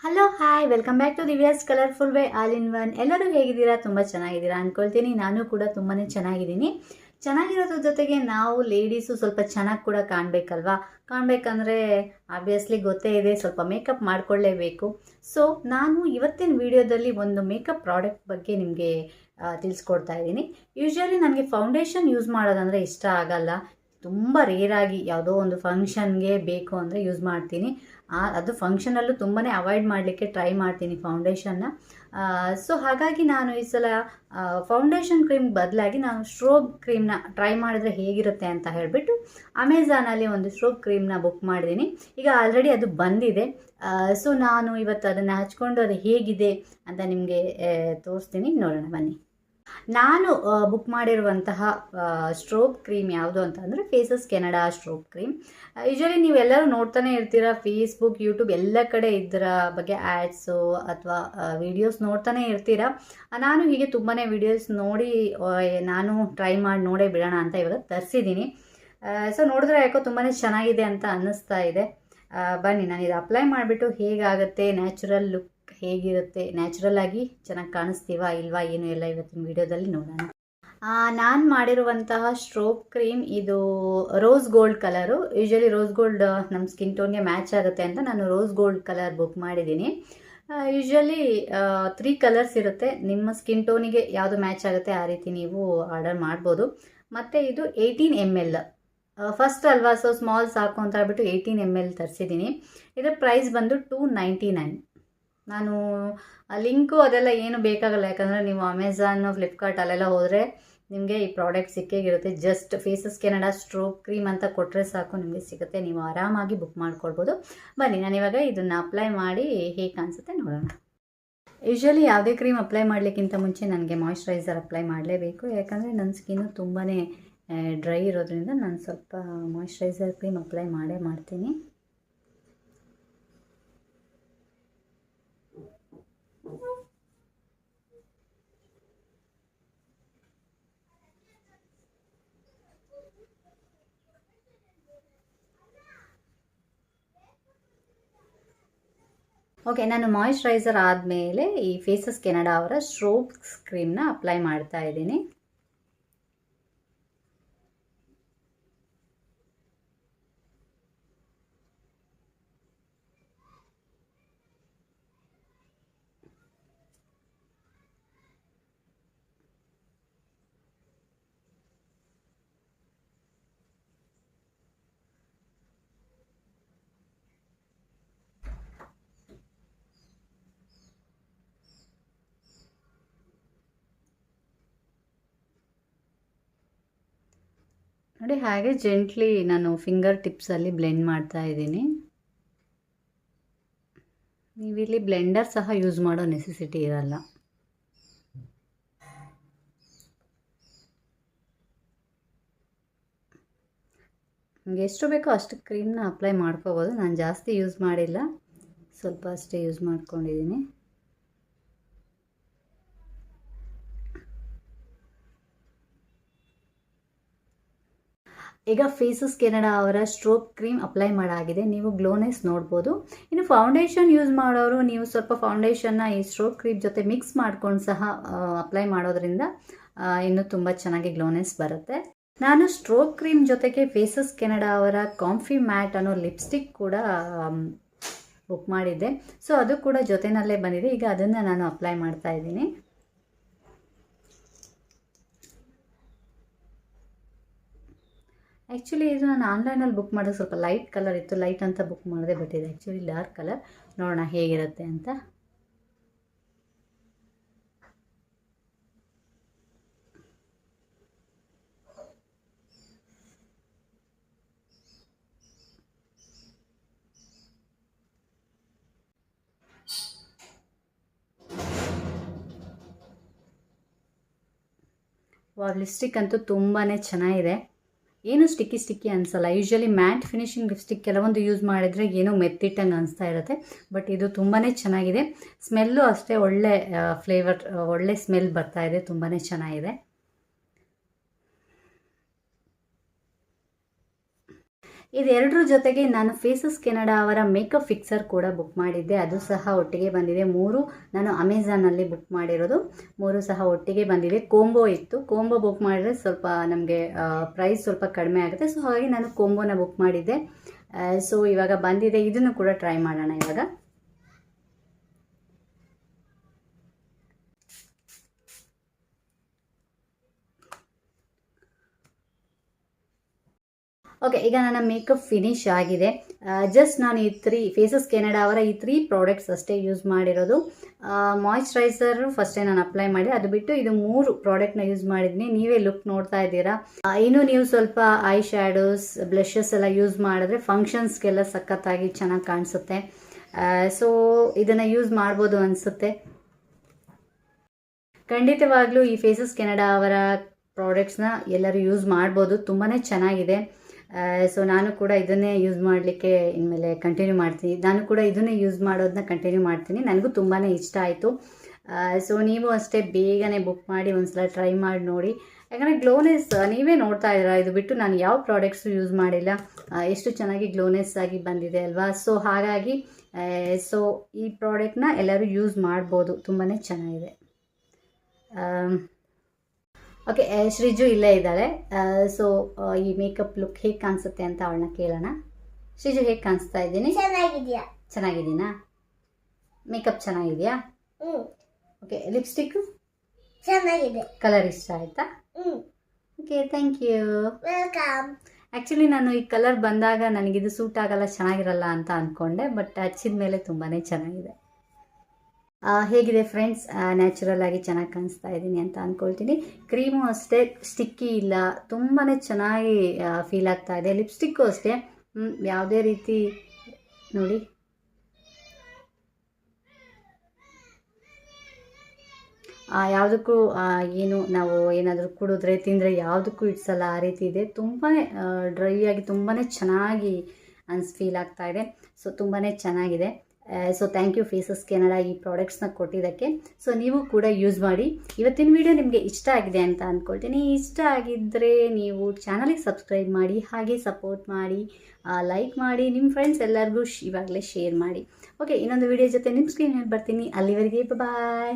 Hello hi welcome back to Divya's colourful way all in one. ಎಲ್ಲರೂ ಹೇಗಿದ್ದೀರಾ? ತುಂಬ ಚೆನ್ನಾಗಿದ್ದೀರಾ ಅಂದ್ಕೊಳ್ತೀನಿ. ನಾನು ಕೂಡ ತುಂಬಾ ಚೆನ್ನಾಗಿದ್ದೀನಿ. ಚೆನ್ನಾಗಿರೋದ್ರ ಜೊತೆಗೆ ನಾವು ಲೇಡೀಸು ಸ್ವಲ್ಪ ಚೆನ್ನಾಗಿ ಕೂಡ ಕಾಣಬೇಕಲ್ವಾ? ಕಾಣಬೇಕಂದ್ರೆ ಆಬ್ವಿಯಸ್ಲಿ ಗೊತ್ತೇ ಇದೆ, ಸ್ವಲ್ಪ ಮೇಕಪ್ ಮಾಡಿಕೊಳ್ಳೇಬೇಕು. ಸೊ ನಾನು ಇವತ್ತಿನ ವಿಡಿಯೋದಲ್ಲಿ ಒಂದು ಮೇಕಪ್ ಪ್ರಾಡಕ್ಟ್ ಬಗ್ಗೆ ನಿಮಗೆ ತಿಳಿಸ್ಕೊಡ್ತಾ ಇದ್ದೀನಿ. ಯೂಶ್ವಲಿ ನನಗೆ ಫೌಂಡೇಶನ್ ಯೂಸ್ ಮಾಡೋದಂದರೆ ಇಷ್ಟ ಆಗಲ್ಲ. ತುಂಬ ರೇರಾಗಿ ಯಾವುದೋ ಒಂದು ಫಂಕ್ಷನ್ಗೆ ಬೇಕು ಅಂದರೆ ಯೂಸ್ ಮಾಡ್ತೀನಿ. ಅದು ಫಂಕ್ಷನಲ್ಲೂ ತುಂಬಾ ಅವಾಯ್ಡ್ ಮಾಡಲಿಕ್ಕೆ ಟ್ರೈ ಮಾಡ್ತೀನಿ ಫೌಂಡೇಶನ್ನ. ಸೊ ಹಾಗಾಗಿ ನಾನು ಈ ಸಲ ಫೌಂಡೇಶನ್ ಕ್ರೀಮ್ ಬದಲಾಗಿ ನಾನು ಸ್ಟ್ರೋಬ್ ಕ್ರೀಮ್ನ ಟ್ರೈ ಮಾಡಿದ್ರೆ ಹೇಗಿರುತ್ತೆ ಅಂತ ಹೇಳಿಬಿಟ್ಟು ಅಮೆಝಾನಲ್ಲಿ ಒಂದು ಸ್ಟ್ರೋಬ್ ಕ್ರೀಮ್ನ ಬುಕ್ ಮಾಡಿದ್ದೀನಿ. ಈಗ ಆಲ್ರೆಡಿ ಅದು ಬಂದಿದೆ. ಸೊ ನಾನು ಇವತ್ತು ಅದನ್ನು ಹಚ್ಕೊಂಡು ಅದು ಹೇಗಿದೆ ಅಂತ ನಿಮಗೆ ತೋರಿಸ್ತೀನಿ, ನೋಡೋಣ ಬನ್ನಿ. ನಾನು ಬುಕ್ ಮಾಡಿರುವಂತಹ ಸ್ಟ್ರೋಬ್ ಕ್ರೀಮ್ ಯಾವುದು ಅಂತಂದರೆ Faces Canada strobe cream. Usually ನೀವೆಲ್ಲರೂ ನೋಡ್ತಾನೆ ಇರ್ತೀರ, ಫೇಸ್ಬುಕ್, ಯೂಟ್ಯೂಬ್ ಎಲ್ಲ ಕಡೆ ಇದರ ಬಗ್ಗೆ ಆ್ಯಡ್ಸು ಅಥವಾ ವಿಡಿಯೋಸ್ ನೋಡ್ತಾನೆ ಇರ್ತೀರ. ನಾನು ಹೀಗೆ ತುಂಬಾ ವಿಡಿಯೋಸ್ ನೋಡಿ ನಾನು ಟ್ರೈ ಮಾಡಿ ನೋಡೇ ಬಿಡೋಣ ಅಂತ ಇವಾಗ ತರಿಸಿದ್ದೀನಿ. ಸೊ ನೋಡಿದ್ರೆ ಯಾಕೋ ತುಂಬಾ ಚೆನ್ನಾಗಿದೆ ಅಂತ ಅನ್ನಿಸ್ತಾ ಇದೆ. ಬನ್ನಿ ನಾನು ಇದು ಅಪ್ಲೈ ಮಾಡಿಬಿಟ್ಟು ಹೇಗಾಗುತ್ತೆ, ನ್ಯಾಚುರಲ್ ಲುಕ್ ಹೇಗಿರುತ್ತೆ, ನ್ಯಾಚುರಲ್ ಆಗಿ ಚೆನ್ನಾಗಿ ಕಾಣಿಸ್ತೀವಾ ಇಲ್ವಾ ಏನು ಎಲ್ಲ ಇವತ್ತಿನ ವಿಡಿಯೋದಲ್ಲಿ ನೋಡೋಣ. ನಾನು ಮಾಡಿರುವಂತಹ ಸ್ಟ್ರೋಬ್ ಕ್ರೀಮ್ ಇದು rose gold colour. Usually rose gold ನಮ್ಮ ಸ್ಕಿನ್ ಟೋನ್ಗೆ ಮ್ಯಾಚ್ ಆಗುತ್ತೆ ಅಂತ ನಾನು ರೋಸ್ ಗೋಲ್ಡ್ ಕಲರ್ ಬುಕ್ ಮಾಡಿದ್ದೀನಿ. ಯೂಶ್ವಲಿ 3 ಕಲರ್ಸ್ ಇರುತ್ತೆ. ನಿಮ್ಮ ಸ್ಕಿನ್ ಟೋನಿಗೆ ಯಾವುದು ಮ್ಯಾಚ್ ಆಗುತ್ತೆ ಆ ರೀತಿ ನೀವು ಆರ್ಡರ್ ಮಾಡ್ಬೋದು. ಮತ್ತು ಇದು 18 ml ಫಸ್ಟ್ ಅಲ್ವಾ, ಸೊ ಸ್ಮಾಲ್ ಸಾಕು ಅಂತ ಹೇಳ್ಬಿಟ್ಟು 18 ml ತರಿಸಿದ್ದೀನಿ. ಇದರ ಪ್ರೈಸ್ ಬಂದು $299. ನಾನು ಲಿಂಕು ಅದೆಲ್ಲ ಏನು ಬೇಕಾಗಲ್ಲ, ಯಾಕಂದರೆ ನೀವು ಅಮೆಝಾನ್, ಫ್ಲಿಪ್ಕಾರ್ಟ್ ಅಲ್ಲೆಲ್ಲ ಹೋದರೆ ನಿಮಗೆ ಈ ಪ್ರಾಡಕ್ಟ್ ಸಿಕ್ಕೇಗಿರುತ್ತೆ. Just faces Canada strobe cream ಅಂತ ಕೊಟ್ಟರೆ ಸಾಕು, ನಿಮಗೆ ಸಿಗುತ್ತೆ. ನೀವು ಆರಾಮಾಗಿ ಬುಕ್ ಮಾಡ್ಕೊಳ್ಬೋದು. ಬನ್ನಿ ನಾನಿವಾಗ ಇದನ್ನು ಅಪ್ಲೈ ಮಾಡಿ ಹೇಗೆ ಕಾಣಿಸುತ್ತೆ ನೋಡೋಣ. ಯೂಶ್ವಲಿ ಯಾವುದೇ ಕ್ರೀಮ್ ಅಪ್ಲೈ ಮಾಡಲಿಕ್ಕಿಂತ ಮುಂಚೆ ನನಗೆ ಮಾಯ್ಶ್ಚರೈಸರ್ ಅಪ್ಲೈ ಮಾಡಲೇಬೇಕು. ಯಾಕಂದರೆ ನನ್ನ ಸ್ಕಿನ್ನು ತುಂಬಾ ಡ್ರೈ ಇರೋದ್ರಿಂದ ನಾನು ಸ್ವಲ್ಪ ಮಾಯ್ಶ್ಚರೈಸರ್ ಕ್ರೀಮ್ ಅಪ್ಲೈ ಮಾಡ್ತೀನಿ. ಓಕೆ, ನಾನು ಮಾಯ್ಶ್ಚರೈಸರ್ ಆದಮೇಲೆ ಈ ಫೇಸಸ್ ಕೆನಡಾ ಅವರ ಸ್ಟ್ರೋಬ್ ಕ್ರೀಮ್ನ ಅಪ್ಲೈ ಮಾಡ್ತಾ ಇದ್ದೀನಿ. ನೋಡಿ, ಹಾಗೆ ಜೆಂಟ್ಲಿ ನಾನು ಫಿಂಗರ್ ಟಿಪ್ಸಲ್ಲಿ ಬ್ಲೆಂಡ್ ಮಾಡ್ತಾ ಇದ್ದೀನಿ. ನೀವಿಲ್ಲಿ ಬ್ಲೆಂಡರ್ ಸಹ ಯೂಸ್ ಮಾಡೋ ನೆಸೆಸಿಟಿ ಇರಲ್ಲ. ನಿಮಗೆ ಎಷ್ಟು ಬೇಕೋ ಅಷ್ಟು ಕ್ರೀಮ್ನ ಅಪ್ಲೈ ಮಾಡ್ಕೋಬೋದು. ನಾನು ಜಾಸ್ತಿ ಯೂಸ್ ಮಾಡಿಲ್ಲ, ಸ್ವಲ್ಪ ಅಷ್ಟೇ ಯೂಸ್ ಮಾಡ್ಕೊಂಡಿದ್ದೀನಿ. ಈಗ ಫೇಸಸ್ ಕೆನಡಾ ಅವರ ಸ್ಟ್ರೋಬ್ ಕ್ರೀಮ್ ಅಪ್ಲೈ ಮಾಡಾಗಿದೆ. ನೀವು ಗ್ಲೋನೆಸ್ ನೋಡ್ಬೋದು. ಇನ್ನು ಫೌಂಡೇಶನ್ ಯೂಸ್ ಮಾಡೋರು ನೀವು ಸ್ವಲ್ಪ ಫೌಂಡೇಶನ್ನ ಈ ಸ್ಟ್ರೋಬ್ ಕ್ರೀಮ್ ಜೊತೆ ಮಿಕ್ಸ್ ಮಾಡ್ಕೊಂಡು ಸಹ ಅಪ್ಲೈ ಮಾಡೋದ್ರಿಂದ ಇನ್ನೂ ತುಂಬ ಚೆನ್ನಾಗಿ ಗ್ಲೋನೆಸ್ ಬರುತ್ತೆ. ನಾನು ಸ್ಟ್ರೋಬ್ ಕ್ರೀಮ್ ಜೊತೆಗೆ ಫೇಸಸ್ ಕೆನಡಾ ಅವರ ಕಾಂಫಿ ಮ್ಯಾಟ್ ಅನ್ನೋ ಲಿಪ್ಸ್ಟಿಕ್ ಕೂಡ ಬುಕ್ ಮಾಡಿದ್ದೆ. ಸೊ ಅದು ಕೂಡ ಜೊತೆನಲ್ಲೇ ಬಂದಿದೆ. ಈಗ ಅದನ್ನು ನಾನು ಅಪ್ಲೈ ಮಾಡ್ತಾ ಇದ್ದೀನಿ. ಆ್ಯಕ್ಚುಲಿ ಇದು ನಾನು ಆನ್ಲೈನಲ್ಲಿ ಬುಕ್ ಮಾಡೋದು ಸ್ವಲ್ಪ ಲೈಟ್ ಕಲರ್ ಇತ್ತು, ಲೈಟ್ ಅಂತ ಬುಕ್ ಮಾಡಿದೆ. ಬಟ್ ಇದು ಆ್ಯಕ್ಚುಲಿ ಡಾರ್ಕ್ ಕಲರ್. ನೋಡೋಣ ಹೇಗಿರುತ್ತೆ ಅಂತ. ಲಿಪ್ಸ್ಟಿಕ್ ಅಂತೂ ತುಂಬಾ ಚೆನ್ನಾಗಿದೆ, ಏನು ಸ್ಟಿಕ್ಕಿ ಅನಿಸಲ್ಲ. ಯೂಶ್ವಲಿ ಮ್ಯಾಟ್ ಫಿನಿಶಿಂಗ್ ಲಿಪ್ಸ್ಟಿಕ್ ಕೆಲವೊಂದು ಯೂಸ್ ಮಾಡಿದರೆ ಏನೋ ಮೆತ್ತಿಟ್ಟಂಗೆ ಅನಿಸ್ತಾ ಇರುತ್ತೆ. ಬಟ್ ಇದು ತುಂಬಾ ಚೆನ್ನಾಗಿದೆ. ಸ್ಮೆಲ್ಲು ಅಷ್ಟೇ ಒಳ್ಳೆ ಫ್ಲೇವರ್, ಒಳ್ಳೆ ಸ್ಮೆಲ್ ಬರ್ತಾ ಇದೆ, ತುಂಬಾ ಚೆನ್ನಾಗಿದೆ. ಇದೆರಡರ ಜೊತೆಗೆ ನಾನು ಫೇಸಸ್ ಕೆನಡಾ ಅವರ ಮೇಕಪ್ ಫಿಕ್ಸರ್ ಕೂಡ ಬುಕ್ ಮಾಡಿದ್ದೆ, ಅದು ಸಹ ಒಟ್ಟಿಗೆ ಬಂದಿದೆ. 3 ನಾನು ಅಮೆಝಾನಲ್ಲಿ ಬುಕ್ ಮಾಡಿರೋದು, 3 ಸಹ ಒಟ್ಟಿಗೆ ಬಂದಿದೆ. ಕೋಂಬೋ ಇತ್ತು, ಕೋಂಬೋ ಬುಕ್ ಮಾಡಿದ್ರೆ ಸ್ವಲ್ಪ ನಮಗೆ ಪ್ರೈಸ್ ಸ್ವಲ್ಪ ಕಡಿಮೆ ಆಗುತ್ತೆ. ಸೊ ಹಾಗಾಗಿ ನಾನು ಕೋಂಬೋನ ಬುಕ್ ಮಾಡಿದ್ದೆ. ಸೊ ಇವಾಗ ಬಂದಿದೆ, ಇದನ್ನು ಕೂಡ ಟ್ರೈ ಮಾಡೋಣ ಇವಾಗ. ಓಕೆ, ಈಗ ನನ್ನ ಮೇಕಪ್ ಫಿನಿಶ್ ಆಗಿದೆ. ಜಸ್ಟ್ ನಾನು ಈ 3 ಫೇಸಸ್ ಕೆನಡಾ ಅವರ ಈ 3 ಪ್ರಾಡಕ್ಟ್ಸ್ ಅಷ್ಟೇ ಯೂಸ್ ಮಾಡಿರೋದು. ಮಾಯಿಶ್ಚರೈಸರ್ ಫಸ್ಟೇ ನಾನು ಅಪ್ಲೈ ಮಾಡಿದೆ, ಅದು ಬಿಟ್ಟು ಇದು 3 ಪ್ರಾಡಕ್ಟ್ನ ಯೂಸ್ ಮಾಡಿದ್ದೀನಿ. ನೀವೇ ಲುಕ್ ನೋಡ್ತಾ ಇದ್ದೀರಾ. ಇನ್ನು ನೀವು ಸ್ವಲ್ಪ ಐ ಶ್ಯಾಡೋಸ್, ಬ್ಲಷಸ್ ಎಲ್ಲ ಯೂಸ್ ಮಾಡಿದ್ರೆ ಫಂಕ್ಷನ್ಸ್ಗೆಲ್ಲ ಸಖತ್ತಾಗಿ ಚೆನ್ನಾಗಿ ಕಾಣಿಸುತ್ತೆ. ಸೊ ಇದನ್ನು ಯೂಸ್ ಮಾಡ್ಬೋದು ಅನಿಸುತ್ತೆ. ಖಂಡಿತವಾಗ್ಲೂ ಈ ಫೇಸಸ್ ಕೆನಡಾ ಅವರ ಪ್ರಾಡಕ್ಟ್ಸ್ನ ಎಲ್ಲರೂ ಯೂಸ್ ಮಾಡ್ಬೋದು, ತುಂಬಾ ಚೆನ್ನಾಗಿದೆ. ಸೊ ನಾನು ಕೂಡ ಇದನ್ನೇ ಯೂಸ್ ಮಾಡಲಿಕ್ಕೆ ಇನ್ಮೇಲೆ ಕಂಟಿನ್ಯೂ ಮಾಡ್ತೀನಿ. ನಾನು ಕೂಡ ಇದನ್ನೇ ಯೂಸ್ ಮಾಡೋದನ್ನ ಕಂಟಿನ್ಯೂ ಮಾಡ್ತೀನಿ. ನನಗೂ ತುಂಬಾ ಇಷ್ಟ ಆಯಿತು. ಸೊ ನೀವು ಅಷ್ಟೇ ಬೇಗನೆ ಬುಕ್ ಮಾಡಿ ಒಂದ್ಸಲ ಟ್ರೈ ಮಾಡಿ ನೋಡಿ. ಯಾಕಂದರೆ ಗ್ಲೋನೆಸ್ ನೀವೇ ನೋಡ್ತಾ ಇದ್ದೀರಾ, ಇದು ಬಿಟ್ಟು ನಾನು ಯಾವ ಪ್ರಾಡಕ್ಟ್ಸು ಯೂಸ್ ಮಾಡಿಲ್ಲ, ಎಷ್ಟು ಚೆನ್ನಾಗಿ ಗ್ಲೋನೆಸ್ ಆಗಿ ಬಂದಿದೆ ಅಲ್ವಾ. ಸೊ ಹಾಗಾಗಿ ಸೊ ಈ ಪ್ರಾಡಕ್ಟ್ನ ಎಲ್ಲರೂ ಯೂಸ್ ಮಾಡ್ಬೋದು, ತುಂಬಾ ಚೆನ್ನಾಗಿದೆ. ಓಕೆ, ಶ್ರೀಜು ಇಲ್ಲೇ ಇದ್ದಾಳೆ. ಸೊ ಈ ಮೇಕಪ್ ಲುಕ್ ಹೇಗೆ ಕಾಣಿಸುತ್ತೆ ಅಂತ ಅವಳನ್ನ ಕೇಳೋಣ. ಶ್ರೀಜು, ಹೇಗೆ ಕಾಣಿಸ್ತಾ ಇದ್ದೀನಿ? ಚೆನ್ನಾಗಿದ್ದೀನಾ? ಮೇಕಪ್ ಚೆನ್ನಾಗಿದೆಯಾ? ಓಕೆ, ಲಿಪ್ಸ್ಟಿಕ್ಕು ಚೆನ್ನಾಗಿದೆ. ಕಲರ್ ಇಷ್ಟ ಆಯ್ತಾ? Okay, thank you. Welcome. Actually ನಾನು ಈ ಕಲರ್ ಬಂದಾಗ ನನಗಿದು ಸೂಟ್ ಆಗಲ್ಲ, ಚೆನ್ನಾಗಿರಲ್ಲ ಅಂತ ಅಂದ್ಕೊಂಡೆ, ಬಟ್ ಹಚ್ಚಿದ ಮೇಲೆ ತುಂಬಾ ಚೆನ್ನಾಗಿದೆ. ಹೇಗಿದೆ ಫ್ರೆಂಡ್ಸ್? ನ್ಯಾಚುರಲ್ ಆಗಿ ಚೆನ್ನಾಗಿ ಕಾಣಿಸ್ತಾ ಇದ್ದೀನಿ ಅಂತ ಅಂದ್ಕೊಳ್ತೀನಿ. ಕ್ರೀಮು ಅಷ್ಟೇ ಸ್ಟಿಕ್ಕಿ ಇಲ್ಲ, ತುಂಬಾ ಚೆನ್ನಾಗಿ ಫೀಲ್ ಆಗ್ತಾ ಇದೆ. ಲಿಪ್ಸ್ಟಿಕ್ಕು ಅಷ್ಟೇ ಯಾವುದೇ ರೀತಿ ನೋಡಿ, ಯಾವುದಕ್ಕೂ ಏನು ನಾವು ಏನಾದರೂ ಕುಡಿದ್ರೆ ತಿಂದರೆ ಯಾವುದಕ್ಕೂ ಇಡ್ಸಲ್ಲ, ಆ ರೀತಿ ಇದೆ. ತುಂಬಾ ಡ್ರೈ ಆಗಿ ತುಂಬಾ ಚೆನ್ನಾಗಿ ಫೀಲ್ ಆಗ್ತಾ ಇದೆ. ಸೊ ತುಂಬಾ ಚೆನ್ನಾಗಿದೆ. So thank you Faces Canada ಈ ಪ್ರಾಡಕ್ಟ್ಸ್ನ ಕೊಟ್ಟಿದ್ದಕ್ಕೆ. ಸೊ ನೀವು ಕೂಡ ಯೂಸ್ ಮಾಡಿ. ಇವತ್ತಿನ ವಿಡಿಯೋ ನಿಮಗೆ ಇಷ್ಟ ಆಗಿದೆ ಅಂತ ಅಂದ್ಕೊಳ್ತೀನಿ. ಇಷ್ಟ ಆಗಿದ್ದರೆ ನೀವು ಚಾನಲಿಗೆ ಸಬ್ಸ್ಕ್ರೈಬ್ ಮಾಡಿ, ಹಾಗೆ ಸಪೋರ್ಟ್ ಮಾಡಿ, ಲೈಕ್ ಮಾಡಿ, ನಿಮ್ಮ ಫ್ರೆಂಡ್ಸ್ ಎಲ್ಲರಿಗೂ ಇವಾಗಲೇ ಶೇರ್ ಮಾಡಿ. ಓಕೆ, ಇನ್ನೊಂದು ವಿಡಿಯೋ ಜೊತೆ ನಿಮ್ಮ ಸ್ಕ್ರೀನ್ ಮೇಲೆ ಬರ್ತೀನಿ. ಅಲ್ಲಿವರೆಗೆ ಬಾಯ್.